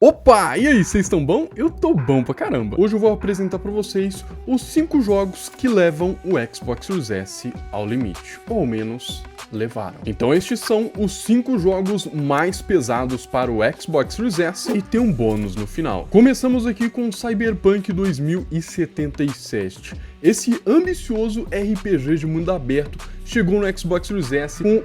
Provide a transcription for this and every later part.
Opa, e aí, vocês estão bom? Eu tô bom pra caramba. Hoje eu vou apresentar pra vocês os 5 jogos que levam o Xbox Series S ao limite, ou ao menos levaram. Então estes são os 5 jogos mais pesados para o Xbox Series S e tem um bônus no final. Começamos aqui com Cyberpunk 2077. Esse ambicioso RPG de mundo aberto chegou no Xbox Series S com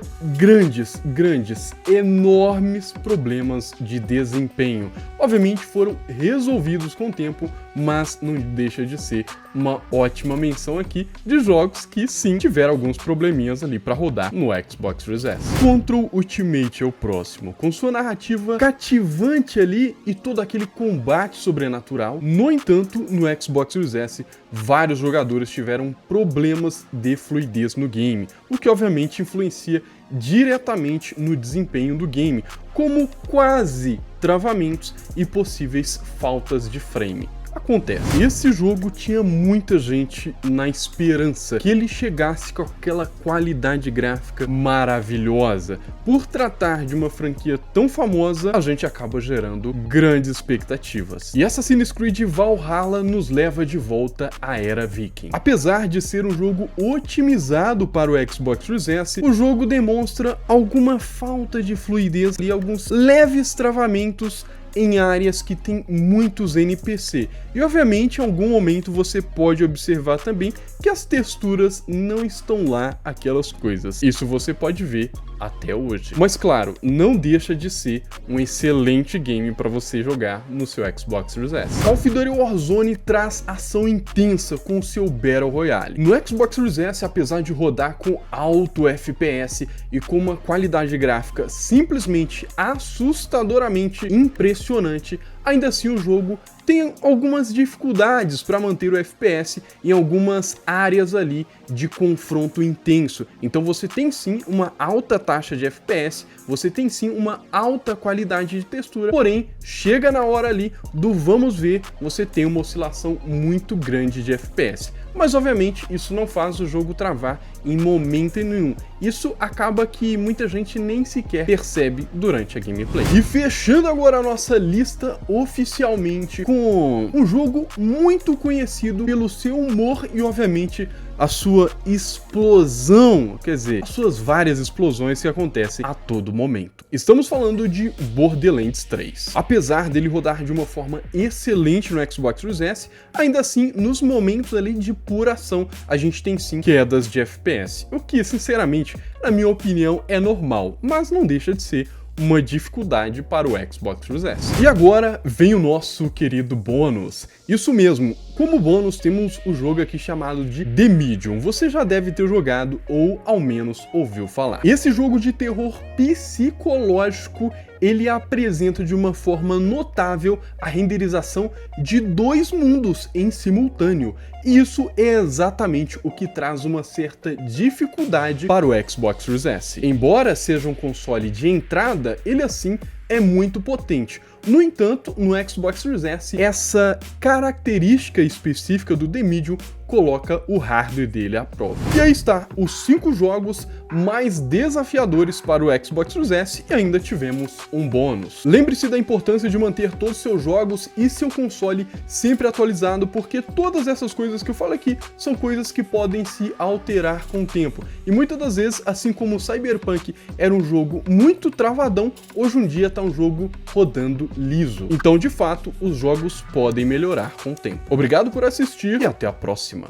enormes problemas de desempenho. Obviamente foram resolvidos com o tempo, mas não deixa de ser uma ótima menção aqui de jogos que sim tiveram alguns probleminhas ali para rodar no Xbox Series S. Control Ultimate é o próximo, com sua narrativa cativante ali e todo aquele combate sobrenatural. No entanto, no Xbox Series S, vários jogadores tiveram problemas de fluidez no game, o que obviamente influencia diretamente no desempenho do game, como quase travamentos e possíveis faltas de frame. Acontece, esse jogo tinha muita gente na esperança que ele chegasse com aquela qualidade gráfica maravilhosa. Por tratar de uma franquia tão famosa, a gente acaba gerando grandes expectativas. E Assassin's Creed Valhalla nos leva de volta à era Viking. Apesar de ser um jogo otimizado para o Xbox Series S, o jogo demonstra alguma falta de fluidez e alguns leves travamentos em áreas que tem muitos NPC. E obviamente em algum momento você pode observar também que as texturas não estão lá aquelas coisas. Isso você pode ver até hoje. Mas claro, não deixa de ser um excelente game para você jogar no seu Xbox Series S. Call of Duty Warzone traz ação intensa com o seu Battle Royale. No Xbox Series S, apesar de rodar com alto FPS e com uma qualidade gráfica simplesmente assustadoramente impressionante, ainda assim o jogo tem algumas dificuldades para manter o FPS em algumas áreas ali de confronto intenso. Então você tem sim uma alta taxa de FPS, você tem sim uma alta qualidade de textura, porém chega na hora ali do vamos ver, você tem uma oscilação muito grande de FPS. Mas obviamente isso não faz o jogo travar em momento nenhum. Isso acaba que muita gente nem sequer percebe durante a gameplay. E fechando agora a nossa lista oficialmente com um jogo muito conhecido pelo seu humor e obviamente a sua explosão, quer dizer, as suas várias explosões que acontecem a todo momento. Estamos falando de Borderlands 3. Apesar dele rodar de uma forma excelente no Xbox Series S, ainda assim, nos momentos ali de pura ação, a gente tem sim quedas de FPS, o que, sinceramente, na minha opinião, é normal, mas não deixa de ser uma dificuldade para o Xbox Series S. E agora vem o nosso querido bônus. Isso mesmo, como bônus temos o jogo aqui chamado de The Medium. Você já deve ter jogado ou ao menos ouviu falar. Esse jogo de terror psicológico, ele apresenta de uma forma notável a renderização de 2 mundos em simultâneo. E isso é exatamente o que traz uma certa dificuldade para o Xbox Series S. Embora seja um console de entrada, ele assim é muito potente. No entanto, no Xbox Series S, essa característica específica do The Medium coloca o hardware dele à prova. E aí está, os 5 jogos mais desafiadores para o Xbox Series S e ainda tivemos um bônus. Lembre-se da importância de manter todos os seus jogos e seu console sempre atualizado, porque todas essas coisas que eu falo aqui são coisas que podem se alterar com o tempo. E muitas das vezes, assim como o Cyberpunk era um jogo muito travadão, hoje em dia está um jogo rodando liso. Então, de fato, os jogos podem melhorar com o tempo. Obrigado por assistir e até a próxima.